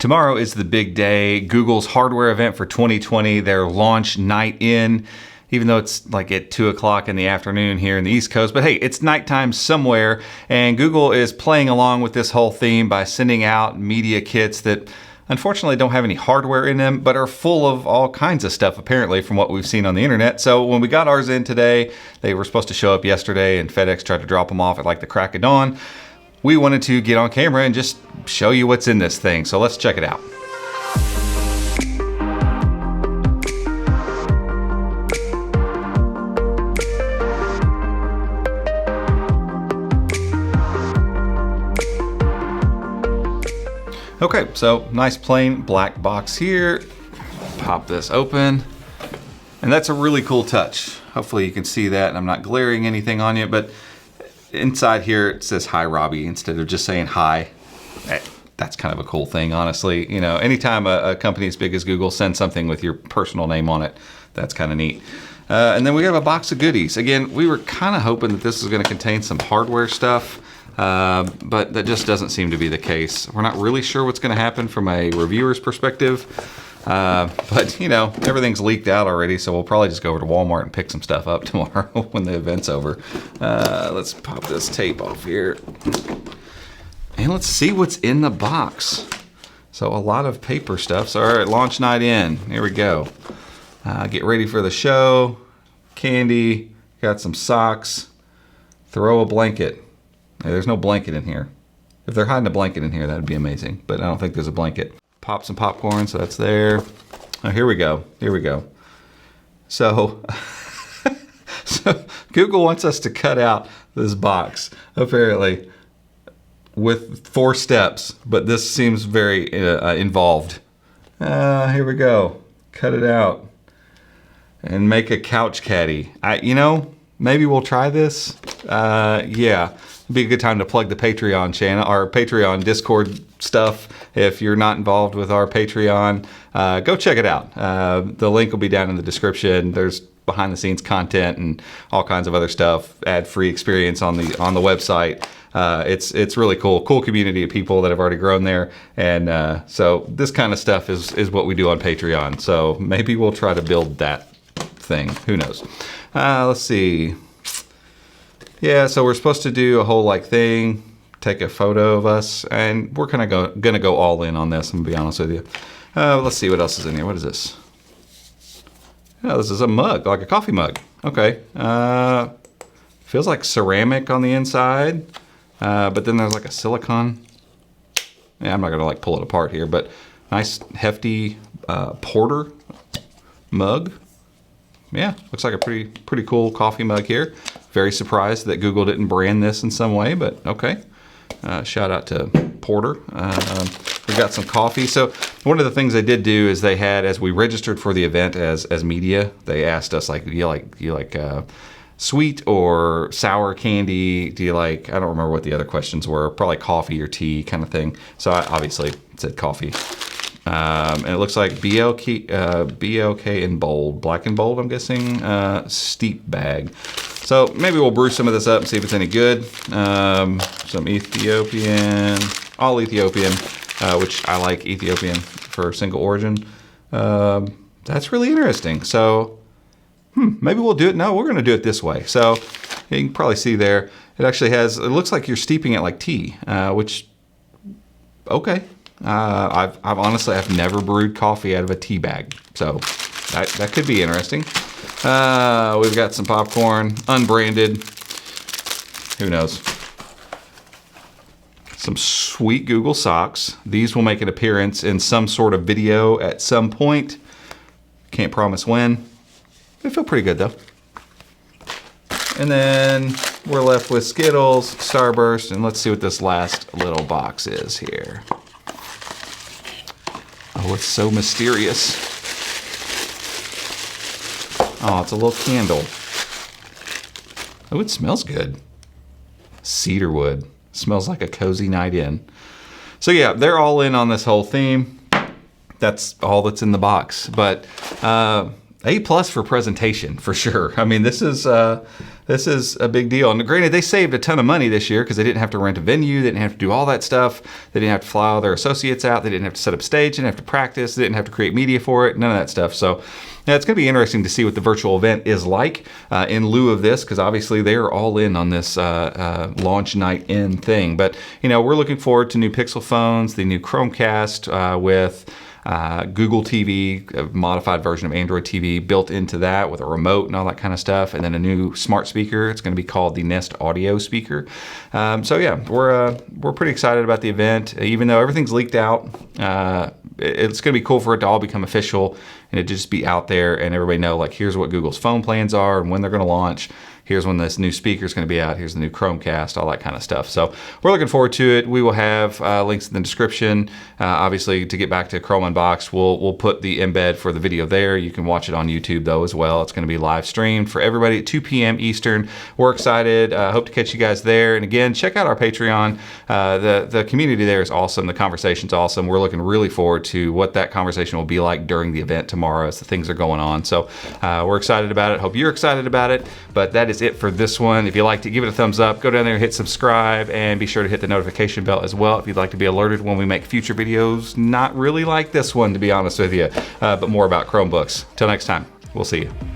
Tomorrow is the big day, Google's hardware event for 2020, their launch night in, even though it's like at 2 o'clock in the afternoon here in the East Coast. But hey, it's nighttime somewhere, and Google is playing along with this whole theme by sending out media kits that unfortunately don't have any hardware in them, but are full of all kinds of stuff, apparently, from what we've seen on the internet. So when we got ours in today, they were supposed to show up yesterday, and FedEx tried to drop them off at like the crack of dawn. We wanted to get on camera and just show you what's in this thing. So let's check it out. Okay, so nice plain black box here. Pop this open. And that's a really cool touch. Hopefully you can see that and I'm not glaring anything on you, but inside here it says "Hi Robbie" instead of just saying "Hi." That's kind of a cool thing, honestly. You know, anytime a company as big as Google sends something with your personal name on it, that's kind of neat. And then we have a box of goodies. Again, we were kind of hoping that this was going to contain some hardware stuff, but that just doesn't seem to be the case. We're not really sure what's going to happen from a reviewer's perspective. But you know, everything's leaked out already, so we'll probably just go over to Walmart and pick some stuff up tomorrow when the event's over. Let's pop this tape off here. And let's see what's in the box. So a lot of paper stuff. So all right, launch night in. Here we go. Get ready for the show. Candy. Got some socks. Throw a blanket. There's no blanket in here. If they're hiding a blanket in here, that'd be amazing. But I don't think there's a blanket. Pop some popcorn, so that's there. Oh, here we go. Here we go. So, so Google wants us to cut out this box, apparently, with 4 steps, but this seems very involved. Here we go. Cut it out and make a couch caddy. You know, maybe we'll try this. Yeah, it'd be a good time to plug the Patreon channel, our Patreon Discord stuff. If you're not involved with our Patreon, go check it out. The link will be down in the description. There's behind the scenes content and all kinds of other stuff, ad-free experience on the website. It's really cool community of people that have already grown there. And so this kind of stuff is what we do on Patreon. So maybe we'll try to build that thing. Who knows? Let's see. Yeah, so we're supposed to do a whole like thing, take a photo of us, and we're kind of gonna go all in on this, I'm gonna be honest with you. Let's see what else is in here. What is this? Oh, this is a mug, like a coffee mug. Okay. Feels like ceramic on the inside, but then there's like a silicone. Yeah, I'm not gonna like pull it apart here, but nice hefty porter mug. Yeah, looks like a pretty cool coffee mug here. Very surprised that Google didn't brand this in some way, but okay. Shout out to Porter. We got some coffee. So one of the things they did do is they had, as we registered for the event as media, they asked us like, do you like sweet or sour candy? Do you like, I don't remember what the other questions were, probably coffee or tea kind of thing. So I obviously said coffee. And it looks like BLK in bold, black and bold, I'm guessing, steep bag. So maybe we'll brew some of this up and see if it's any good. Some Ethiopian, all Ethiopian, which I like Ethiopian for single origin. That's really interesting. So maybe we'll do it. No, we're going to do it this way. So you can probably see there, it actually has, it looks like you're steeping it like tea, which, okay. I've honestly, I've never brewed coffee out of a tea bag, so that could be interesting. We've got some popcorn, unbranded. Who knows? Some sweet Google socks. These will make an appearance in some sort of video at some point. Can't promise when. They feel pretty good though. And then we're left with Skittles, Starburst, and let's see what this last little box is here. Oh, it's so mysterious. Oh, it's a little candle. Oh, it smells good. Cedarwood. Smells like a cozy night in. So yeah, they're all in on this whole theme. That's all that's in the box. But A+ for presentation, for sure. I mean, this is a big deal. And granted, they saved a ton of money this year because they didn't have to rent a venue, they didn't have to do all that stuff, they didn't have to fly all their associates out, they didn't have to set up stage, they didn't have to practice, they didn't have to create media for it, none of that stuff. So yeah, it's going to be interesting to see what the virtual event is like in lieu of this, because obviously they're all in on this launch night in thing. But you know, we're looking forward to new Pixel phones, the new Chromecast with Google TV, a modified version of Android TV built into that with a remote and all that kind of stuff, and then a new smart speaker. It's going to be called the Nest Audio speaker. So yeah, we're pretty excited about the event, even though everything's leaked out. It's going to be cool for it to all become official and it just be out there and everybody know, like, here's what Google's phone plans are and when they're going to launch. Here's when this new speaker is going to be out. Here's the new Chromecast, all that kind of stuff. So we're looking forward to it. We will have links in the description. Obviously, to get back to Chrome Unboxed, we'll put the embed for the video there. You can watch it on YouTube, though, as well. It's going to be live streamed for everybody at 2 p.m. Eastern. We're excited. Hope to catch you guys there. And again, check out our Patreon. The community there is awesome. The conversation's awesome. We're looking really forward to what that conversation will be like during the event tomorrow as the things are going on. So we're excited about it. Hope you're excited about it. But that is it for this one. If you liked it, give it a thumbs up. Go down there and hit subscribe, and be sure to hit the notification bell as well if you'd like to be alerted when we make future videos. Not really like this one, to be honest with you, but more about Chromebooks. Till next time, we'll see you.